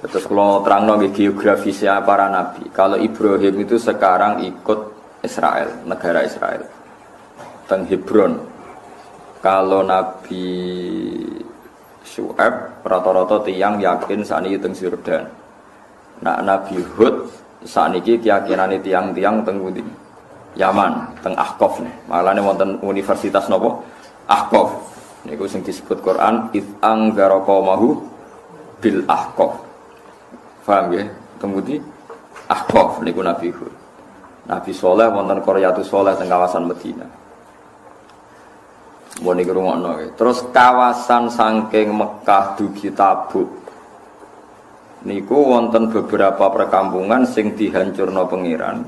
Terus kalau terangno geografisnya para nabi. Kalau Ibrahim itu sekarang ikut Israel, negara Israel. Teng Hebron. Kalau Nabi Syu'aib rata-rata tiyang yakin sakniki teng Yordan. Nah Nabi Hud sakniki keyakinane tiyang-tiyang teng pundi? Yaman, teng Ahqaf. Malane wonten universitas napa? Ahqaf. Niku sing disebut Quran id anzara qaumahu bil Ahqaf. Paham ya? Kemudian Ahqaf niku Nabi Hud. Nabi Saleh wonten Qaryatus Saleh teng kawasan Madinah. Mun niku rungokno. Terus kawasan saking Mekah dugi Tabuk. Niku wonten beberapa perkampungan sing dihancurno pangeran.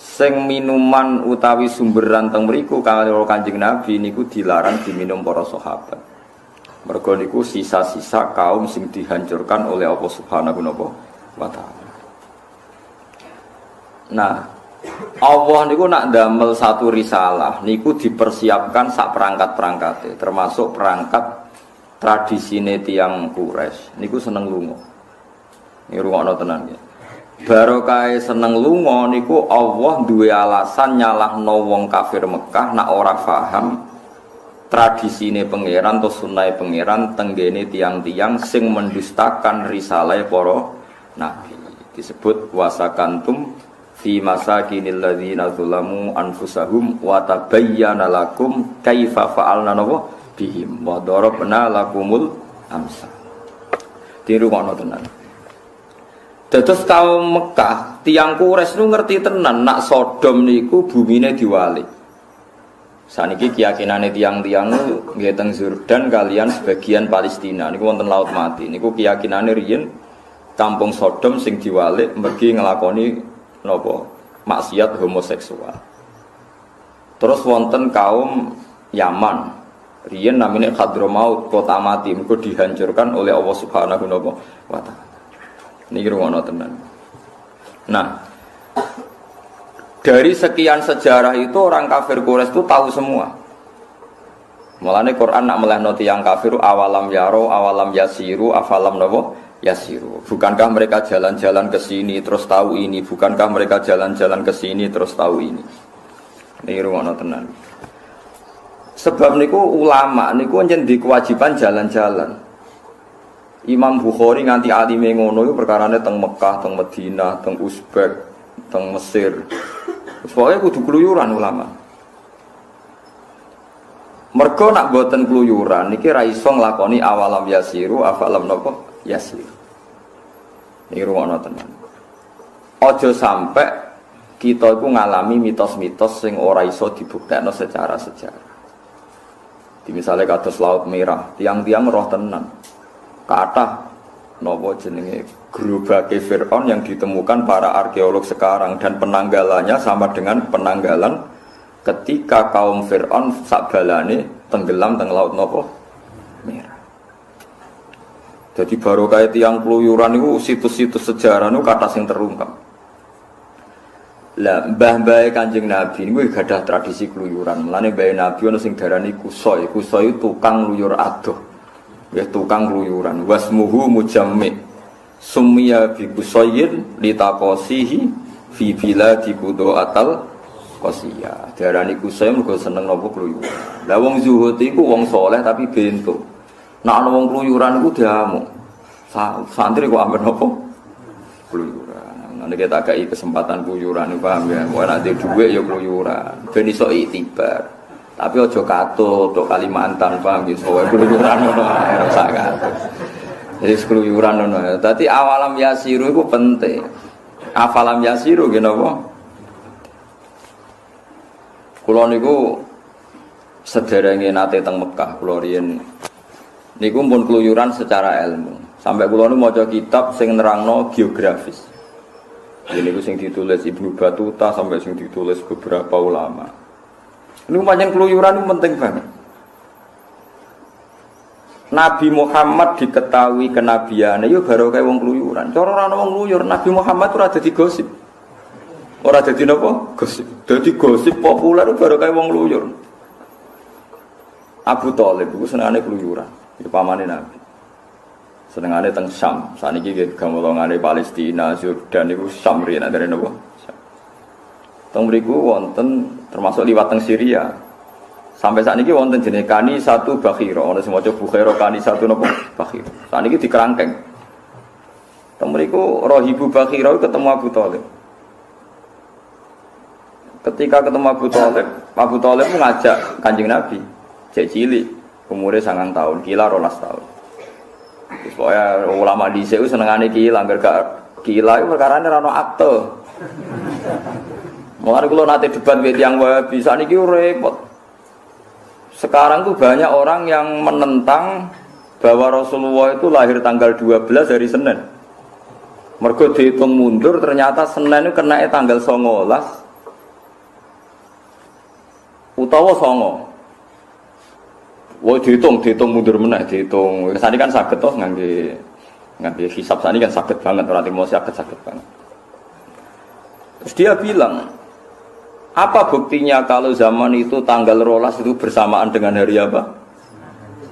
Sing minuman utawi sumberan teng mriku karo Kanjeng Nabi niku dilarang diminum para sahabat. Mergo niku sisa-sisa kaum sing dihancurkan oleh Allah Subhanahu wa taala. Nah, Allah niku nak damel satu risalah niku dipersiapkan sak perangkat-perangkate, termasuk perangkat tradisine tiyang Quraisy. Niku seneng lunga. Niku rungokno tenan ya. Barokah seneng lunga niku Allah duwe alasan nyalahno wong kafir Mekah nak ora paham tradisine pangeran atau sunnahe pangeran tenggene tiang-tiang sing mendustakan risalah para nabi. Disebut wasakantum fi masakinil ladzina zalamu anfusahum wa tabayyana lakum kaifa fa'alna bihim wa darabna lakumul amsal. Dirungokno tenan. Dados kaum Mekah, tiang Quraisy nu ngerti tenan nak Sodom niku bumine diwalik. Saniki keyakinane tiang-tiang nggih teng Yordan kalian sebagian Palestina niku wonten Laut Mati. Niku keyakinane riyen kampung Sodom sing diwalik mergi nglakoni napa maksiat homoseksual. Terus wonten kaum Yaman. Riyen namine Hadramaut, kota mati, mergo dihancurkan oleh Allah Subhanahu wa taala. Niki rumono tenan. Nah, dari sekian sejarah itu orang kafir Quraisy itu tahu semua. Mulane Quran nak melehno tiyang kafir awalam yaro, awalam yasiru, afalam napa yasiru. Bukankah mereka jalan-jalan ke sini terus tahu ini? Bukankah mereka jalan-jalan ke sini terus tahu ini? Niki rumono tenan. Sebab niku ulama niku njen di kewajiban jalan-jalan. Imam Bukhari nganti alime ngono iku perkarane teng Mekah, teng Madinah, teng Uzbek, teng Mesir. Pokoke kudu kluyuran ulama. Mergo nak boten kluyuran niki ra iso nglakoni awalam yasiru, afalam napa yasir. Niki rumono tenan. Aja sampai kita iku ngalami mitos-mitos sing ora iso dibuktekno secara sejarah. Di misalnya kados Laut Merah, tiang-tiang roh tenan. Kata nopo jenenge gerobake Fir'aun yang ditemukan para arkeolog sekarang dan penanggalannya sama dengan penanggalan ketika kaum Fir'aun sakbalane tenggelam teng Laut nopo Merah. Jadi baru kayak tiang keluyuran itu situs-situs sejarah itu kata sing terungkap. Lah mbah-mbah Kanjeng Nabi niku gadah tradisi keluyuran. Mulane mbah Nabi ana sing darani kusoi. Kusoi tukang luyur adoh. Ya tukang keluyuran. Wasmuhu mujammi. Summiya bi kusoyin litaqasihi fi biladi qudu'atal qasiyah. Darani kusoi mergo seneng napa keluyuran. Lah wong zuhud iku wong saleh tapi bento. Nek ana wong keluyuran iku diamuk. Santri kok amben napa? Keluyuran. Nek kita agak kesempatan keluyuran paham ya. Ora nek dhuwit ya keluyuran. Ben iso iktibar. Tapi ojo katut, tok Kalimantan paham gitu, soalnya keluyuran ngono ae ora sak katut. Jadi keluyuran ngono. Dadi awalam yasiru iku penting. Afalam yasiru nggih napa? Kula niku sederenge nate teng Mekah, kula riyen niku pun keluyuran secara ilmu. Sampai kula niku maca kitab sing nerangno geografis. Ini niku sing ditulis Ibnu Battuta sampai sing ditulis beberapa ulama. Ini pancen keluyuran itu penting banget. Nabi Muhammad diketahui kenabiannya, yo baru kayak wong keluyuran. Cara ora wong keluyur, Nabi Muhammad ora dadi gosip. Ora dadi napa? Gosip. Dadi gosip populer baru kayak wong keluyur. Abu Thalib itu senengane keluyuran, ya pamane Nabi. Senengane teng Syam. Saniki nggih gamolongane Palestina, Jordan niku Syam riyen ndare napa? Teng mriku wonten termasuk liwat teng Syria. Sampai saat ini wonten jenis kani satu bakhiro, ono sing maca bukhara kani satu napa bakhiro. Saat ini dikerangkeng. Teng mriku Rohibu Bakhiro ketemu Abu Thalib. Ketika ketemu Abu Thalib ngajak Kanjeng Nabi, cek cilik, umure 9 tahun, kila 12 tahun. Terus pokoke ulama dhisik senengane kila, angger gak kila iku perkarane ora ono akte. Mulane kula nate debat mbek tiyang Wahabi, sakniki repot. Sekarang tuh banyak orang yang menentang bahwa Rasulullah itu lahir tanggal 12 hari Senin. Mergo dihitung mundur ternyata Senin itu kena tanggal 19 utawa 9. Wah dihitung mundur meneh dihitung. Sani kan saged toh ngangge hisab sani kan saged banget berarti mau saged banget. Terus dia bilang, apa buktinya kalau zaman itu tanggal 12 itu bersamaan dengan hari apa?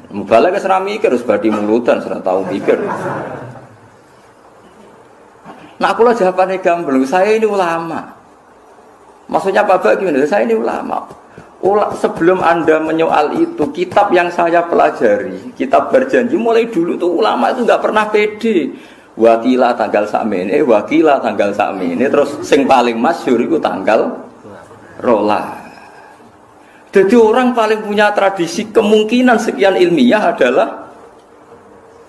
Mubalak ke serah mikir, harus badi mulutan, serah tahu mikir. Nah akulah jawabannya gamblang, saya ini ulama. Maksudnya Pak gimana? Saya ini ulama. Sebelum Anda menyoal itu, kitab yang saya pelajari, kitab berjanji, mulai dulu tuh ulama itu nggak pernah pede. Wakilah tanggal sakmene, wakilah tanggal sakmene, terus sing paling masyhur itu tanggal rola. Jadi orang paling punya tradisi kemungkinan sekian ilmiah adalah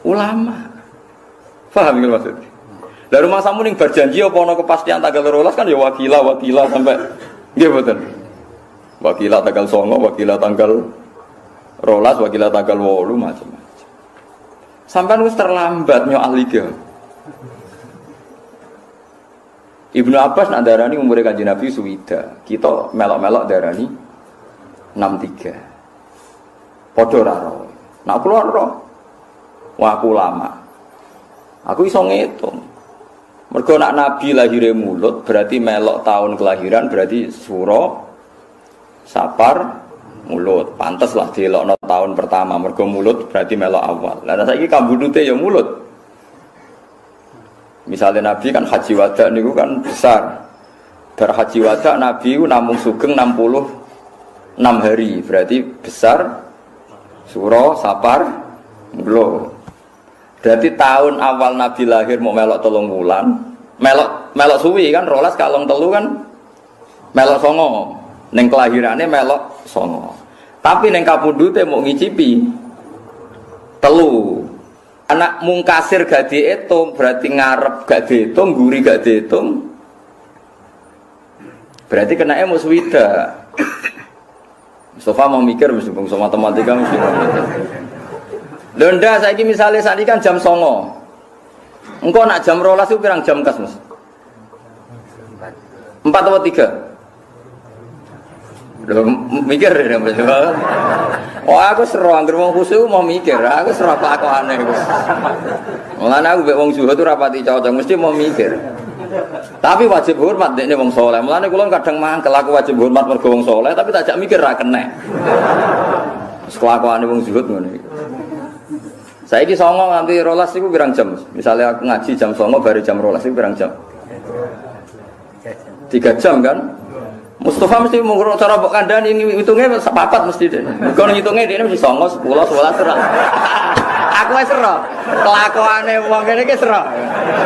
ulama. Paham nggak maksudnya? Dari rumah samu ning berjanji apa ono kepastian tanggal rolas kan ya wakilah sampai nggih mboten. Wakilah tanggal 9, wakilah tanggal rolas, wakilah tanggal 8 macam-macam. Sampai wis terlambat nyoal iki. Ibnu Abbas nak darani umure Kanjeng Nabi suwida. Kita melok-melok darani 63. Padha ora ro. Nak kula ro. Wah aku lama. Aku iso ngitung. Mergo nak Nabi lahire mulut berarti melok tahun kelahiran berarti Suro Sapar mulut. Pantes lah dielokno tahun pertama mergo mulut berarti melok awal. Lah saiki kambudute ya mulut. Misalnya Nabi kan haji wada niku kan besar. Bar haji wada Nabi namung sugeng 66 hari, berarti besar Suro Sapar mulut. Berarti tahun awal Nabi lahir mau melok 3 wulan, melok suwi kan rolas kalong telu kan melok 9. Ning kelahirane melok 9. Tapi ning kapundhute mau ngicipi 3. Anak mungkasir gak dihitung, berarti ngarep gak dihitung, guri gak dihitung. Berarti kenanya muswida. Mustafa mau mikir mesti bangsa matematika mesti mau mikir. Londa saiki misalnya saat ini kan jam 09.00. Engkau nak jam 12 itu pirang jam kas Mas? 4 atau 3? Udah mikir ya Mas. Oh aku seru angger wong khusyuk mau mikir, aku seru kelakuane iku. Mulane aku mbek wong zuhud ora pati cocok, mesti mau mikir. Tapi wajib hormat dekne wong saleh. Mulane kula kadang mangkel aku wajib hormat mergo wong saleh, tapi tak jak mikir ra kenek. Kelakuane wong zuhud ngono iki. Saiki 09.00 nganti 12 iku pirang jam? Misalnya aku ngaji jam 09.00 bari jam 12 iku pirang jam? 3 jam kan? Mustafa mesti mengurut cara mbok kandhani hitungnya sepapat mesti deh. Kalau ngitungnya dia mesti 9, 10, 11 serah. Aku wis serah. Kelakuane wong kene iki serah.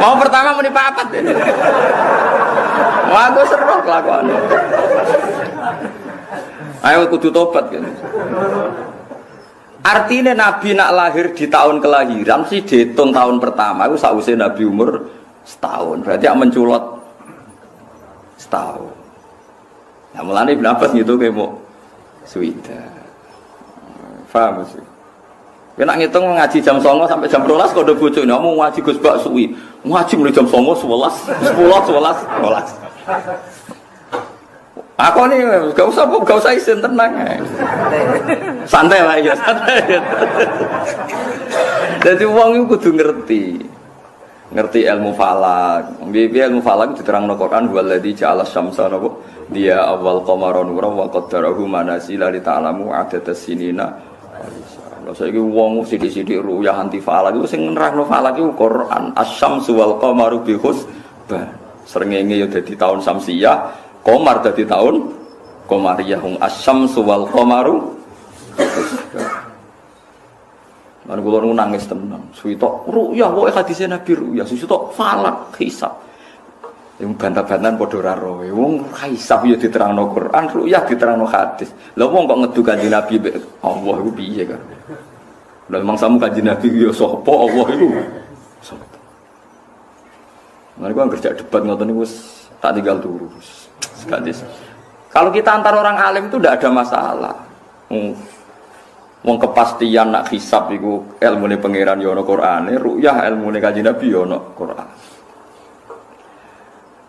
Mau pertama muni papat. Wah, aku serah kelakuane. Ayo kudu tobat kan. Artinya Nabi nak lahir di tahun kelahiran sih dihitung tahun pertama. Aku sausé Nabi umur setahun. Berarti yang menculot setahun. Nah mulane Ibnu Abbas gitu kayak mau suwida. Paham sih. Kowe nak ngitung ngaji jam 09.00 sampai jam 12 kode bojone mau ngaji Gus Bak suwi. Ngaji mulai jam 09.00 11 12. Aku nih gak usah isin tenang. Santai lah ya, santai. Jadi wong iku kudu ngerti ilmu falak. Ilmu falak diterangno Quran waladzi ja'ala syamsa napa dia awal qamaran nura wa qaddarahu manazila li ta'lamu 'adadas sinina. Lha saiki wong sithik-sithik ruyah anti falak iku sing nerangno falak iku Quran. Asy-syamsu wal qamaru bi husban. Srengenge ya dadi taun Samsiyah, qamar dadi taun Qamariyah. Asy-syamsu wal qamaru lan kula nangis tenan. Suwitok ruyah wae hadise Nabi ruyah, suwitok falak hisab. Yang bantah-bantahan padha ora roe. Wong hisab ya diterangno Quran, ruyah diterangno hadis. Lah wong kok ngedu Kanjeng Nabi Allah iku piye kan? Lah mangsamu Kanjeng Nabi ya sapa Allah iku? Sapa? Mereka kerja debat ngoten niku wis tak tinggal turu. Sekadis. Kalau kita antar orang alim itu tidak ada masalah. Wong kepastian nak hisab iku ilmune pangeran ya ana Qur'ane, ruyah ilmune Kanjeng Nabi ya ana Qur'an.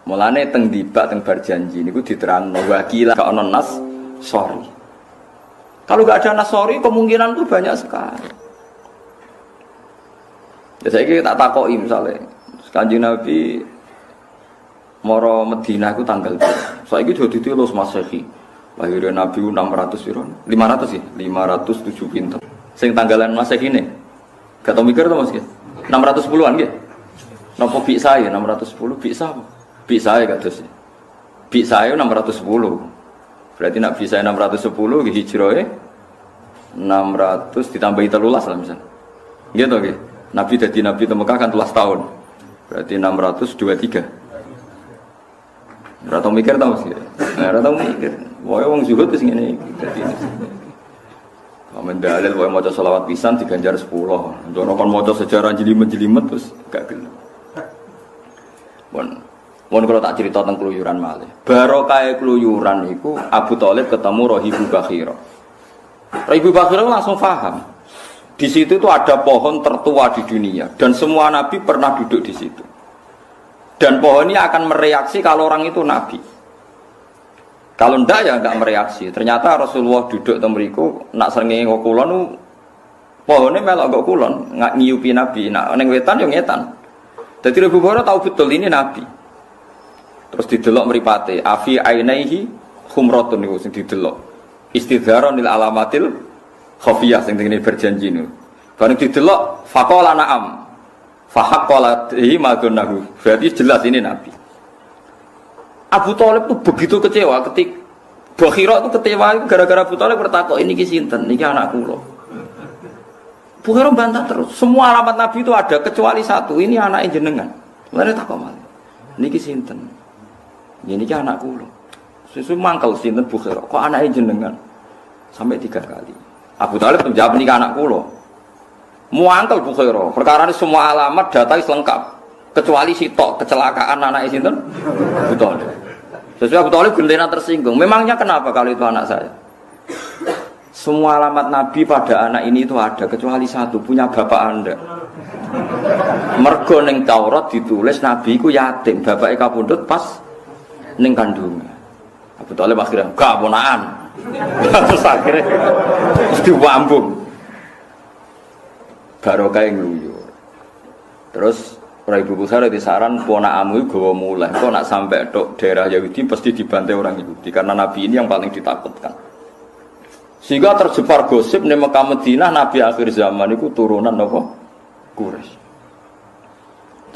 Mulane teng dibak teng berjanji niku diterangno wakila ka ana nas sorry. Kalau enggak ada nas sorry kemungkinan itu banyak sekali. Ya saiki tak takoki misale Kanjeng Nabi mara Madinah iku tanggal saiki dadi telus Masehi. Lahirnya Nabi 600 piro? 500 ya? 507 pinten. Sing tanggalan Masehi ne. Gak tau mikir to Mas ya? 610-an nggih. Napa bik saya 610 bik sapa? Bik saya kados. Bik saya 610. Berarti nak bik saya 610 nggih hijrahe 600 ditambahi 13 lah misal. Nggih to nggih. Nabi dadi nabi te Mekah kan 13 tahun. Berarti 623. Ora tau mikir ta Mas. Ora tau mikir. Wae wong zuhud wis ngene iki dadi. Amen dalil wae maca selawat pisan diganjar 10. Ndono kon maca sejarah jelimet-jelimet terus gak gelem. Mun kalau tak cerita tentang keluyuran malih. Barokah keluyuran iku Abu Thalib ketemu Rahibu Bakhira. Rahibu Bakhira langsung paham. Di situ itu ada pohon tertua di dunia dan semua nabi pernah duduk di situ. Dan pohon ini akan mereaksi kalau orang itu nabi. Kalau ndak ya enggak mereaksi. Ternyata Rasulullah duduk teng mriku nak srengenge kok kulon pohone melok kok kulon, nggak ngiupi nabi. Nak ning wetan yo ngetan. Dadi Abu Hurairah tahu betul ini nabi. Terus didelok mripate, afi ainaihi khumratun niku sing didelok. Istidharon lil alamatil khafiyah sing ngene berjanji niku. Bareng didelok faqala na'am. Fahaqqalatihi madunahu. Berarti jelas ini nabi. Abu Thalib itu begitu kecewa ketika Bakhira itu kecewa gara-gara Abu Thalib bertakok ini ki sinten? Niki anak kula. Bakhira bantah terus. Semua alamat nabi itu ada kecuali satu, ini anake jenengan. Lha takok malih. Niki sinten? Ya niki anak kula. Sesu mangkel sinten Bakhira? Kok anake jenengan? Sampai 3 kali. Abu Thalib menjawab niki anak kula. Muangkel Bakhira. Perkara ini semua alamat data lengkap. Kecuali sitok kecelakaan anake sinten? Abu Thalib. Sesuai Abu Thalib gendena tersinggung. Memangnya kenapa kalau itu anak saya? Semua alamat Nabi pada anak ini itu ada kecuali satu, punya bapak Anda. Mergo ning Taurat ditulis Nabi ku yatim, bapake kapundhut pas ning kandungan. Abu Thalib akhirnya gak ponakan. Terus akhirnya diwambung. Barokah yang ngluyur. Terus Ibu Bukhari disaran ponakamu gawa mulai. Kok nak sampai tok daerah Yahudi pasti dibantai orang Yahudi karena Nabi ini yang paling ditakutkan. Sehingga terjebak gosip di Mekah Madinah Nabi akhir zaman itu turunan apa? Quraisy.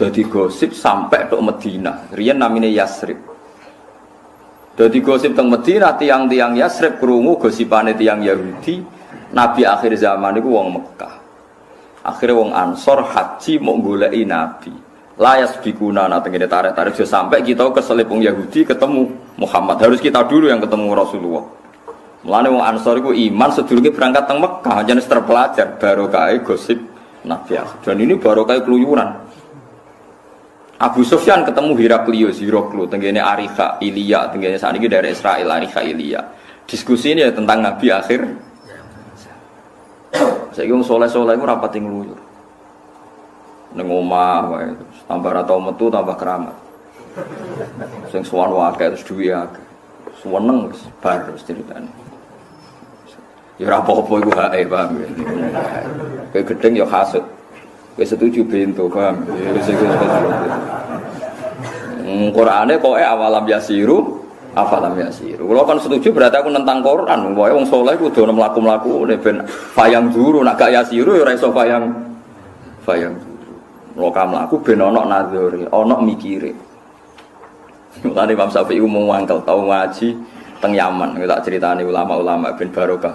Jadi gosip sampai tok Madinah. Riyen namine Yasrib. Jadi gosip teng Madinah tiang-tiang Yasrib krungu gosipane tiang Yahudi Nabi akhir zaman itu wong Mekah. Akhirnya wong Ansor haji mau goleki Nabi. Layas bikuna nate ngene tarik-tarik sampai kita keselip wong Yahudi ketemu Muhammad. Harus kita dulu yang ketemu Rasulullah. Mulane wong Ansor iku iman sedurunge berangkat teng Mekah jenis terpelajar barokah gosip Nabi. Dan ini barokah keluyuran. Abu Sufyan ketemu Heraklius tengene Arika Ilya tengene sakniki dari Israel Arika Ilya. Diskusi ini ya tentang Nabi akhir. Saiki wong saleh-saleh iku rapati ngluyur. Ning omah wae tambah ra tau metu tambah keramat. Sing sowan wae terus duwe akeh. Seneng wis bar terus ceritane. Ya ora apa-apa iku hae paham ya. Kayak gedeng ya hasud. Wis setuju bento paham. Ya wis iku. Qur'ane koke awalam yasiru Afalam yasiru. Kalau kan setuju berarti aku nentang Quran. Wae wong saleh kudu ono mlaku-mlaku ben fayang duru nak gak yasiru ya ora iso fayang duru. Lokam mlaku ben ono nadzuri, ono mikire. Mulane Imam Syafi'i umum wangkel tau ngaji teng Yaman, tak critani ulama-ulama ben barokah.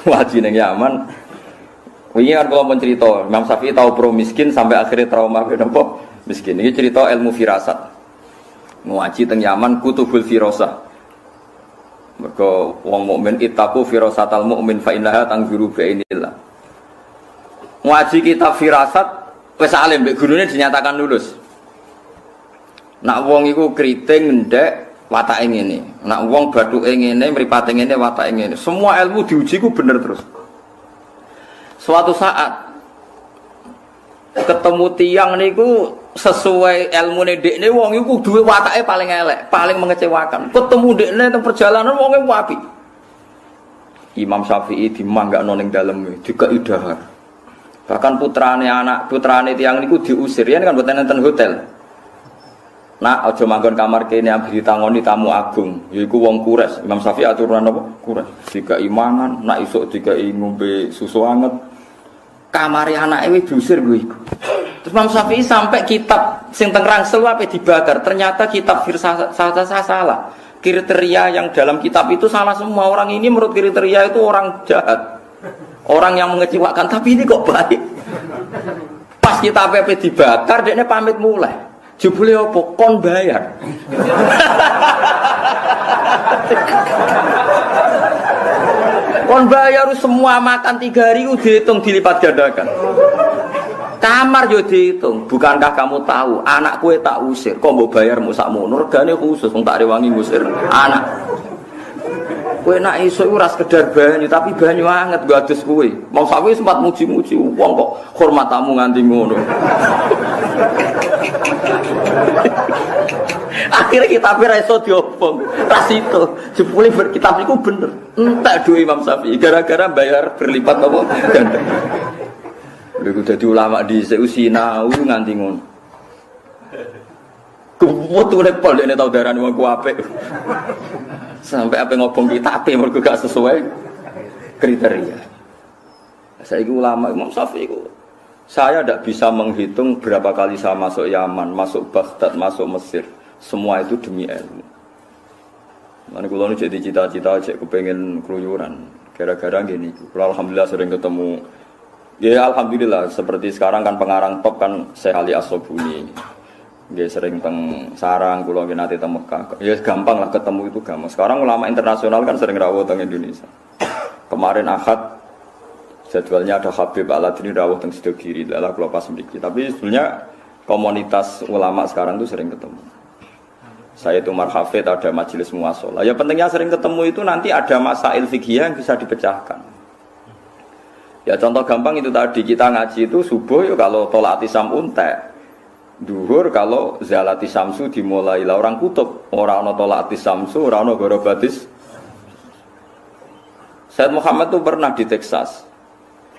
Ngaji ning Yaman. Wingi kan kula mun crita, Imam Syafi'i tau pro miskin sampai akhirnya trauma ben apa? Miskin. Iki cerita ilmu firasat. Ngaji teng Yaman kutubul firasah. Mergo wong mukmin ittaqu firasatal mukmin fa innaha tanzuru bi'ainillah. Ngaji kitab firasat wis alim mbek gurune dinyatakan lulus. Nak wong iku kriting ndek watake ngene. Nak wong bathuke ngene, mripate ngene, watake ngene. Semua ilmu diuji ku bener terus. Suatu saat ketemu tiang niku sesuai ilmune dekne wong iku duwe watake paling elek, paling mengecewakan. Ketemu dekne teng perjalanan wonge apik. Imam Syafi'i dimanggakno ning dalem juga idahar. Bahkan putrane tiang niku diusir, yen kan mboten enten hotel. Nak aja manggon kamar kene ambek ditangoni tamu agung, yaiku wong Quraisy. Imam Syafi'i aturan apa? Quraisy. Dikai mangan, nak isuk dikai ngombe susu anget. Kamare anake wis diusir lho iku. Terus Imam Syafi'i sampai kitab sing teng Rangsel ape dibakar. Ternyata kitab firasat salah. Kriteria yang dalam kitab itu salah semua. Orang ini menurut kriteria itu orang jahat. Orang yang mengecewakan, tapi ini kok baik. Pas kitab ape dibakar, dekne pamit mulai. Jebule opo kon bayar. Kon bayar semua makan 3 hari dihitung dilipat gandakan. Kamar yo dihitung. Bukankah kamu tahu anak kue tak usir, kok mbok bayar sakmono regane khusus wong tak rewangi ngusir anak. Kue nak iso iku ora sekedar banyu, tapi banyu anget nggo adus kowe. Mau sawi sempat muji-muji wong kok hormat tamu nganti ngono. Akhirnya kitab reso diobong ras itu jebule kitab iku bener entek duwe Imam Syafi'i gara-gara bayar berlipat apa ganda. Lha dadi ulama dhisik sinau nganti ngono. Kuwatune pol nek tau darani wong ku apik. Sampai apa ngobong kitab mergo gak sesuai kriteria. Saiki ulama Imam Syafi'i ku saya tidak bisa menghitung berapa kali saya masuk Yaman, masuk Baghdad, masuk Mesir. Semua itu demi ilmu. Nanti kalau jadi cita-cita, cek kepengen keluyuran. Gara-gara gini. Kalau alhamdulillah sering ketemu. Ya alhamdulillah. Seperti sekarang kan pengarang top kan Syekh Ali As-Sobuni. Dia sering teng sarang. Kalau nanti teng Mekah. Ya gampang lah ketemu itu gampang. Sekarang ulama internasional kan sering rawuh teng Indonesia. Kemarin Ahad. Jadwalnya ada Habib Al-Adini rawuh teng Sidogiri. Lalu kalau pas sedikit. Tapi sebenarnya komunitas ulama sekarang itu sering ketemu. Saya itu Umar Hafid, ada majelis muasalah. Ya pentingnya sering ketemu itu nanti ada masail fikih yang bisa dipecahkan. Ya contoh gampang itu tadi kita ngaji itu subuh ya kalau tolak tisam untek. Duhur kalau zalati samsu dimulai lah orang kutub. Orang no tolak tisamsu, orang no gorobatis. Said Muhammad itu pernah di Texas.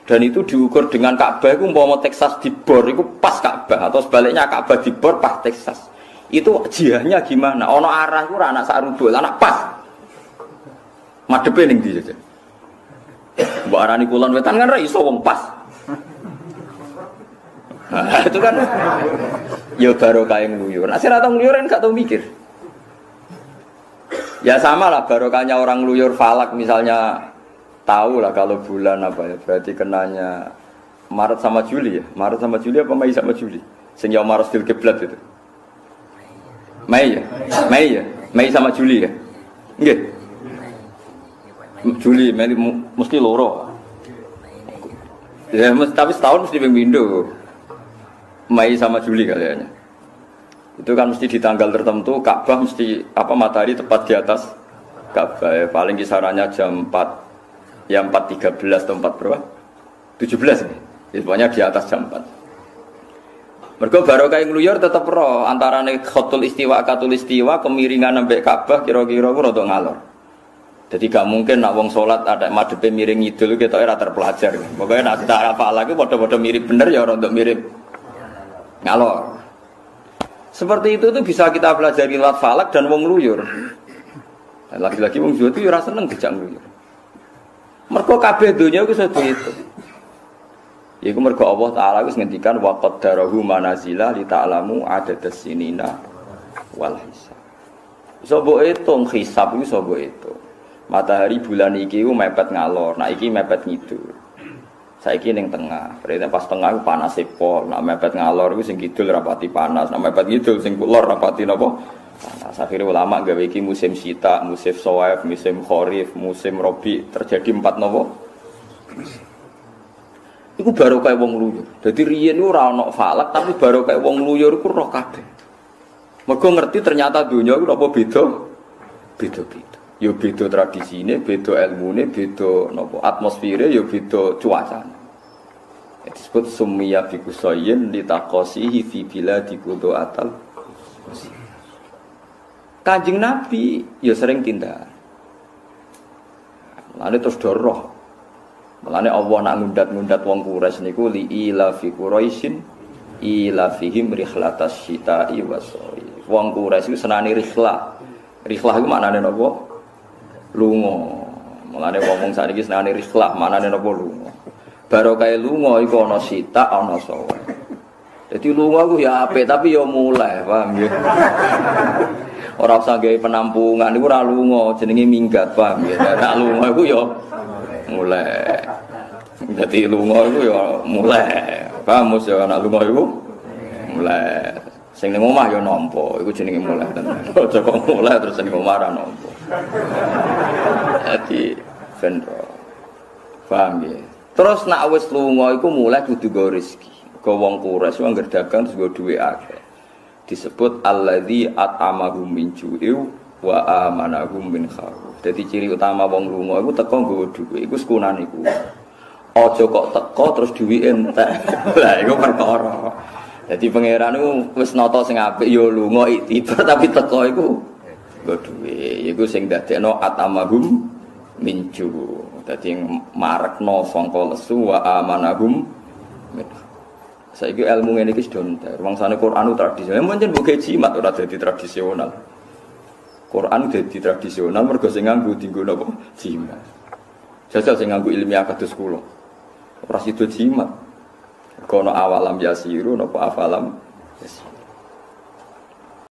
Dan itu diukur dengan Ka'bah itu mau Texas dibor itu pas Ka'bah atau sebaliknya Ka'bah dibor pas Texas. Itu jihahnya gimana? Ono arah itu anak sarudul, anak pas. Madepe ning ndi jajan. Mbok arani kulon wetan kan ra iso wong pas. Nah, itu kan ya barokah ngluyur. Nek ora tau ngluyur kan gak tau mikir. Ya sama lah barokahnya orang ngluyur falak misalnya tahu lah kalau bulan apa ya berarti kenanya Maret sama Juli ya. Maret sama Juli apa Mei sama Juli? Sing ya Maret dil kiblat itu. Mei ya? Mei ya? Mei sama Juli ya? Nggih. Juli, Mei mesti loro. Ya, tapi setahun mesti pemindo. Mei sama Juli kayaknya. Itu kan mesti di tanggal tertentu Ka'bah mesti apa matahari tepat di atas Ka'bah. Ya, paling kisarannya jam 4. Ya 4.13 atau 4 berapa? 17 nih. Ya, pokoknya di atas jam 4. Mergo barokah ngluyur tetep ro antarane khatul istiwa katul istiwa kemiringan sampai Ka'bah kira-kira ku rada ngalor. Jadi gak mungkin nak wong salat ada madhepe miring ngidul ketoke ora terpelajar. Pokoke nak tak apa lagi padha-padha mirip bener ya ora untuk mirip ngalor. Seperti itu tuh bisa kita pelajari lewat falak dan wong ngluyur. Lagi-lagi wong Jawa itu ora seneng dijak nguyur. Mergo kabeh donya iku sedo itu. Iku mergo Allah Taala wis ngendikan wa qaddarahu manazila li ta'lamu adadas sinina wal hisab. Iso mbok hitung hisab iku iso mbok hitung. Matahari bulan iki ku mepet ngalor, nah iki mepet ngidul. Saiki ning tengah, berarti pas tengah ku panas pol, nak mepet ngalor ku sing kidul rapati panas, nak mepet ngidul sing kulor rapati napa? Panas. Akhirnya ulama gawe iki musim sita, musim shawaif, musim kharif, musim rabi, terjadi 4 napa? Iku baru kaya wong luyur. Dadi riyen ku ora ana falak, tapi baru kaya wong luyur ku roh kabeh. Mergo ngerti ternyata dunia iku apa beda? Beda-beda. Ya beda tradisine, beda ilmune, beda napa atmosfere, ya beda cuacane. Disebut summiya bi kusayyin litaqasihi fi biladi qudu'atal. Kanjeng Nabi ya sering tindak. Mulane terus doroh. Mulane Allah nak ngundat-ngundat wong Quraisy niku li ila fi Quraisyin ila fihim rihlatas syita'i wasoi. Wong Quraisy iku senane rihlah. Rihlah iku maknane napa? Lunga. Mulane wong sakniki senane rihlah, maknane napa lunga. Barokah lunga iku ana sita, ana sawa. Dadi lunga ku ya apik tapi ya mulai, paham nggih. Ora usah gawe penampungan iku ora lunga, jenenge minggat, paham nggih. Nek lunga iku ya mulai. Dadi lunga iku ya mulai. Paham mos ya nek lunga iku mulai. Sing ning omah ya nampa, iku jenenge mulai tenan. Aja kok mulai terus ning omah ora nampa. Dadi vendro. Paham ya. Terus nak wis lunga iku mulai kudu go rezeki. Go wong Quraisy wong dagang terus go dhuwit akeh. Disebut alladzi at'amahum min ju'in wa amanahum min khauf. Dadi ciri utama wong lunga iku teko nggawa dhuwit, iku sekunane iku. Aja kok teko terus dhuwit entek. Lah iku perkara. Dadi pangeran iku wis nata sing apik ya lunga iktibar tapi teko iku nggo dhuwit. Iku sing dadekno at'amahum min ju'. Dadi marekno sangka lesu wa amanahum min khauf. Saiki ilmu ngene iki sudah entek. Wangsane Quran tradisional, pancen mbok jimat ora dadi tradisional. Quran dadi tradisional mergo sing nganggo dienggo napa? Jimat. Jajal sing nganggo ilmiah kados kula. Ora sida jimat. Kono awalam yasiru napa afalam yasiru.